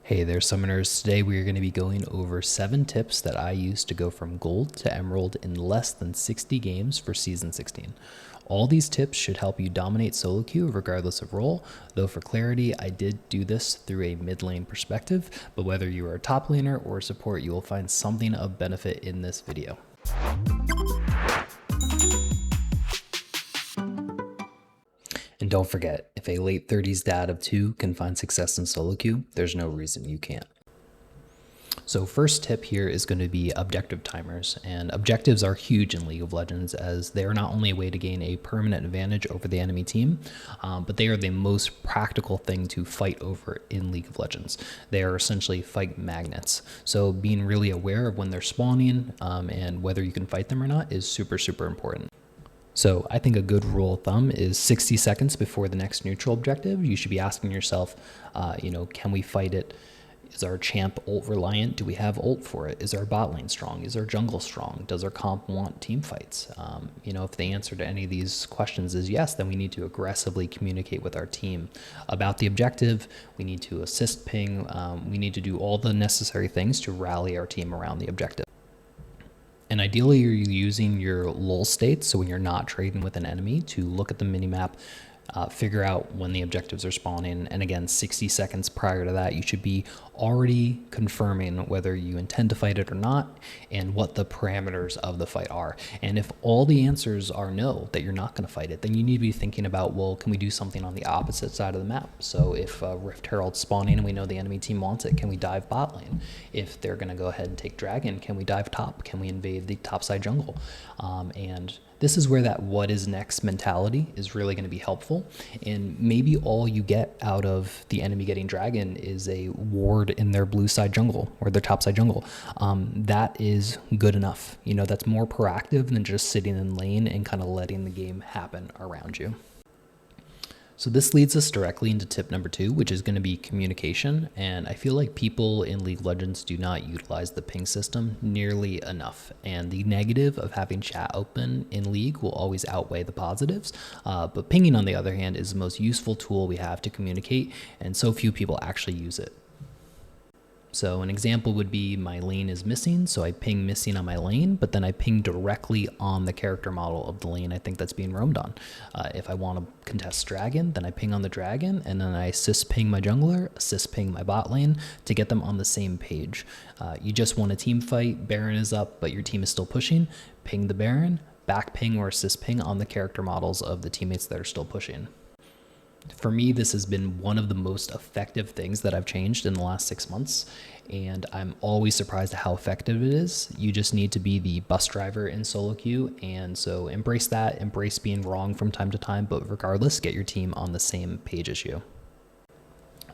Hey there, Summoners. Today we are going to be going over 7 tips that I use to go from Gold to Emerald in less than 60 games for Season 16. All these tips should help you dominate solo queue regardless of role, though for clarity, I did do this through a mid lane perspective, but whether you are a top laner or a support, you will find something of benefit in this video. And don't forget, if a late 30s dad of 2 can find success in solo queue, there's no reason you can't. So first tip here is going to be objective timers, and objectives are huge in League of Legends as they are not only a way to gain a permanent advantage over the enemy team, but they are the most practical thing to fight over in League of Legends. They are essentially fight magnets. So being really aware of when they're spawning and whether you can fight them or not is super, super important. So I think a good rule of thumb is 60 seconds before the next neutral objective, you should be asking yourself, can we fight it? Is our champ ult reliant? Do we have ult for it? Is our bot lane strong? Is our jungle strong? Does our comp want team fights? If the answer to any of these questions is yes, then we need to aggressively communicate with our team about the objective. We need to assist ping. We need to do all the necessary things to rally our team around the objective. And ideally, you're using your lull state, so when you're not trading with an enemy, to look at the minimap, figure out when the objectives are spawning, and again, 60 seconds prior to that, you should be already confirming whether you intend to fight it or not, and what the parameters of the fight are. And if all the answers are no, that you're not going to fight it, then you need to be thinking about, well, can we do something on the opposite side of the map? So if Rift Herald's spawning and we know the enemy team wants it, can we dive bot lane? If they're going to go ahead and take Dragon, can we dive top? Can we invade the topside jungle? And this is where that what is next mentality is really going to be helpful. And maybe all you get out of the enemy getting Dragon is a ward in their blue side jungle or their top side jungle. That is good enough. That's more proactive than just sitting in lane and kind of letting the game happen around you. So this leads us directly into tip number 2, which is going to be communication. And I feel like people in League of Legends do not utilize the ping system nearly enough. And the negative of having chat open in League will always outweigh the positives. But pinging, on the other hand, is the most useful tool we have to communicate, and so few people actually use it. So an example would be my lane is missing, so I ping missing on my lane, but then I ping directly on the character model of the lane I think that's being roamed on. If I want to contest dragon, then I ping on the dragon, and then I assist ping my jungler, assist ping my bot lane to get them on the same page. You just want a team fight, Baron is up, but your team is still pushing, ping the Baron, back ping or assist ping on the character models of the teammates that are still pushing. For me, this has been one of the most effective things that I've changed in the last 6 months, and I'm always surprised at how effective it is. You just need to be the bus driver in solo queue, and so embrace that, embrace being wrong from time to time, but regardless, get your team on the same page as you.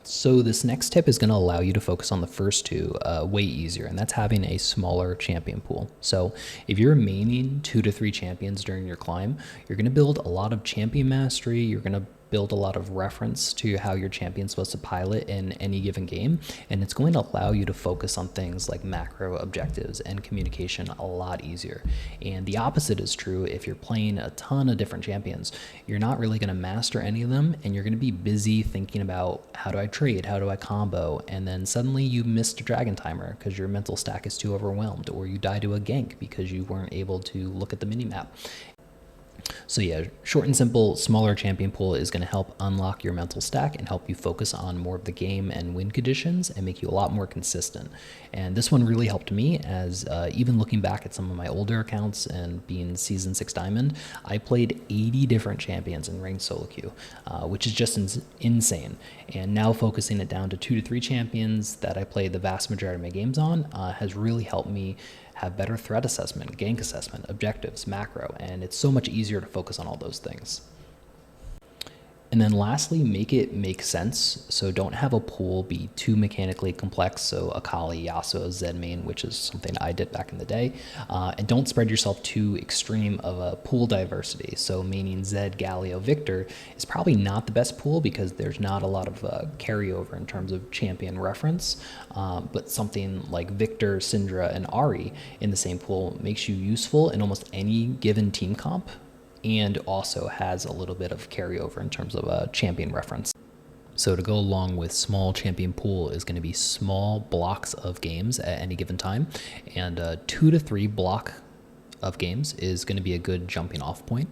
So this next tip is going to allow you to focus on the first 2 way easier, and that's having a smaller champion pool. So if you're maining 2 to 3 champions during your climb, you're going to build a lot of champion mastery, you're going to build a lot of reference to how your champion's supposed to pilot in any given game, and it's going to allow you to focus on things like macro objectives and communication a lot easier. And the opposite is true if you're playing a ton of different champions. You're not really going to master any of them, and you're going to be busy thinking about how do I trade, how do I combo, and then suddenly you missed a dragon timer because your mental stack is too overwhelmed, or you die to a gank because you weren't able to look at the minimap. So yeah, short and simple, smaller champion pool is going to help unlock your mental stack and help you focus on more of the game and win conditions and make you a lot more consistent. And this one really helped me as even looking back at some of my older accounts and being Season 6 Diamond, I played 80 different champions in ranked solo queue, which is just insane. And now focusing it down to 2 to 3 champions that I play the vast majority of my games on has really helped me have better threat assessment, gank assessment, objectives, macro, and it's so much easier to focus on all those things. And then lastly, make it make sense. So don't have a pool be too mechanically complex. So Akali, Yasuo, Zed main, which is something I did back in the day. And don't spread yourself too extreme of a pool diversity. So meaning Zed, Galio, Victor is probably not the best pool because there's not a lot of carryover in terms of champion reference. But something like Victor, Syndra, and Ahri in the same pool makes you useful in almost any given team comp, and also has a little bit of carryover in terms of a champion reference. So to go along with small champion pool is going to be small blocks of games at any given time, and 2 to 3 block of games is going to be a good jumping off point.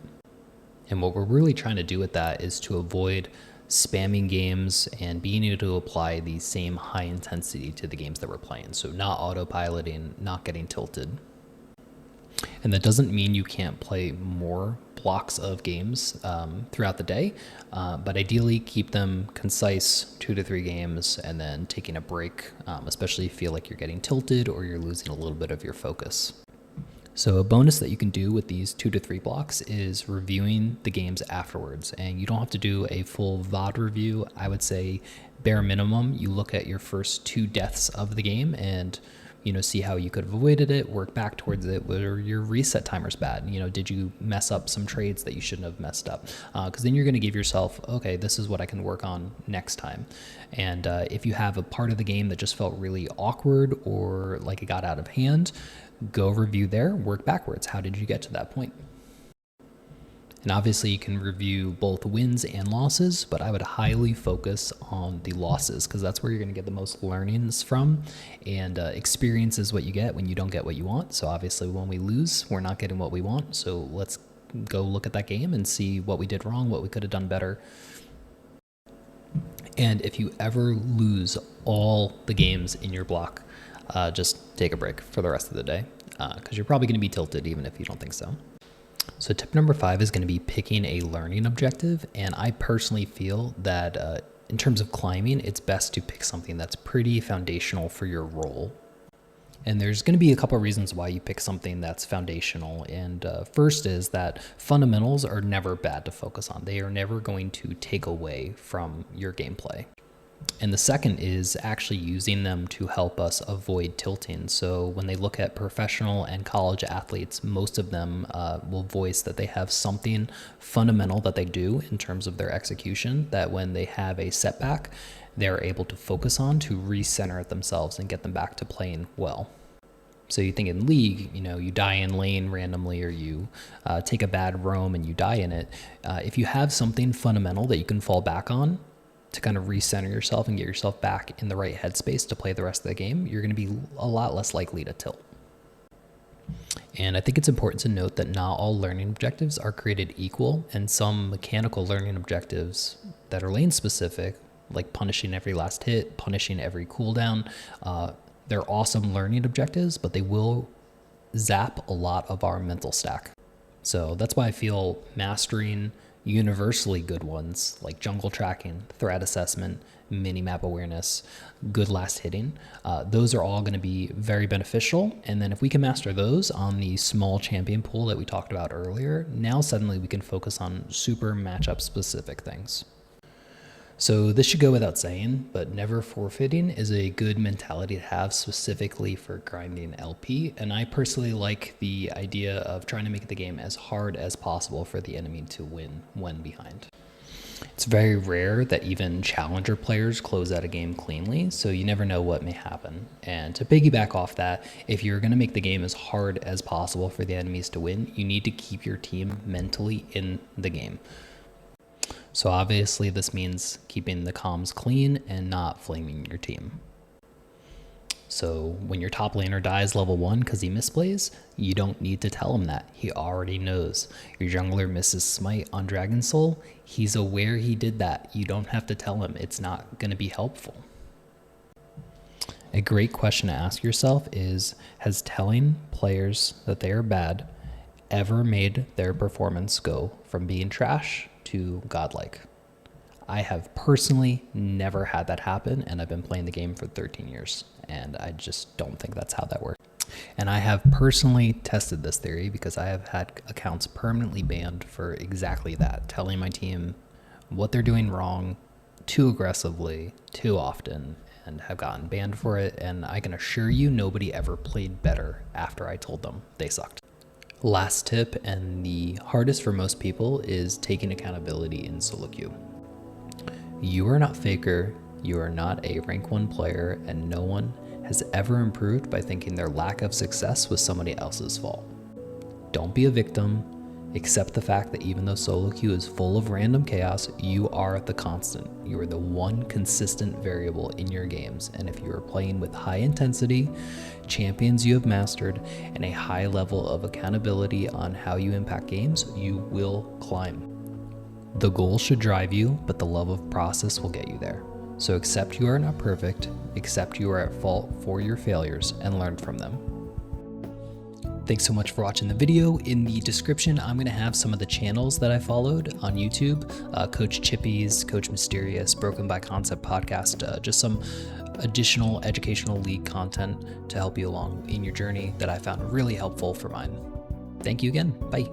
And what we're really trying to do with that is to avoid spamming games and being able to apply the same high intensity to the games that we're playing. So not autopiloting, not getting tilted. And that doesn't mean you can't play more blocks of games throughout the day, but ideally keep them concise, 2 to 3 games, and then taking a break, especially if you feel like you're getting tilted or you're losing a little bit of your focus. So a bonus that you can do with these 2 to 3 blocks is reviewing the games afterwards. And you don't have to do a full VOD review. I would say bare minimum, you look at your first 2 deaths of the game and see how you could have avoided it, work back towards it, whether your reset timer's bad. Did you mess up some trades that you shouldn't have messed up? Because then you're going to give yourself, okay, this is what I can work on next time. And if you have a part of the game that just felt really awkward or like it got out of hand, go review there, work backwards. How did you get to that point? And obviously you can review both wins and losses, but I would highly focus on the losses because that's where you're going to get the most learnings from, and experience is what you get when you don't get what you want. So obviously when we lose, we're not getting what we want. So let's go look at that game and see what we did wrong, what we could have done better. And if you ever lose all the games in your block, just take a break for the rest of the day because you're probably going to be tilted even if you don't think so. So tip number 5 is going to be picking a learning objective. And I personally feel that in terms of climbing, it's best to pick something that's pretty foundational for your role. And there's going to be a couple of reasons why you pick something that's foundational. And first is that fundamentals are never bad to focus on. They are never going to take away from your gameplay. And the second is actually using them to help us avoid tilting. So when they look at professional and college athletes, most of them will voice that they have something fundamental that they do in terms of their execution that when they have a setback, they're able to focus on to recenter it themselves and get them back to playing well. So you think in league, you die in lane randomly, or you take a bad roam and you die in it. If you have something fundamental that you can fall back on to kind of recenter yourself and get yourself back in the right headspace to play the rest of the game, you're going to be a lot less likely to tilt. And I think it's important to note that not all learning objectives are created equal, and some mechanical learning objectives that are lane specific, like punishing every last hit, punishing every cooldown, they're awesome learning objectives, but they will zap a lot of our mental stack. So that's why I feel mastering universally good ones like jungle tracking, threat assessment, mini-map awareness, good last hitting, those are all going to be very beneficial. And then if we can master those on the small champion pool that we talked about earlier, now suddenly we can focus on super matchup specific things. So this should go without saying, but never forfeiting is a good mentality to have specifically for grinding LP. And I personally like the idea of trying to make the game as hard as possible for the enemy to win when behind. It's very rare that even challenger players close out a game cleanly, so you never know what may happen. And to piggyback off that, if you're going to make the game as hard as possible for the enemies to win, you need to keep your team mentally in the game. So obviously this means keeping the comms clean and not flaming your team. So when your top laner dies level 1 because he misplays, you don't need to tell him that. He already knows. Your jungler misses smite on Dragon Soul. He's aware he did that. You don't have to tell him. It's not going to be helpful. A great question to ask yourself is, has telling players that they are bad ever made their performance go from being trash to godlike? I have personally never had that happen, and I've been playing the game for 13 years, and I just don't think that's how that works. And I have personally tested this theory because I have had accounts permanently banned for exactly that, telling my team what they're doing wrong too aggressively, too often, and have gotten banned for it. And I can assure you nobody ever played better after I told them they sucked. Last tip, and the hardest for most people, is taking accountability in solo queue. You are not Faker, you are not a rank 1 player, and no one has ever improved by thinking their lack of success was somebody else's fault. Don't be a victim, Accept the fact that even though solo queue is full of random chaos, you are the constant. You are the one consistent variable in your games. And if you are playing with high intensity, champions you have mastered, and a high level of accountability on how you impact games, you will climb. The goal should drive you, but the love of process will get you there. So accept you are not perfect, accept you are at fault for your failures, and learn from them. Thanks so much for watching the video. In the description, I'm going to have some of the channels that I followed on YouTube, Coach Chippies, CoachMysteriast, Broken by Concept podcast, just some additional educational league content to help you along in your journey that I found really helpful for mine. Thank you again. Bye.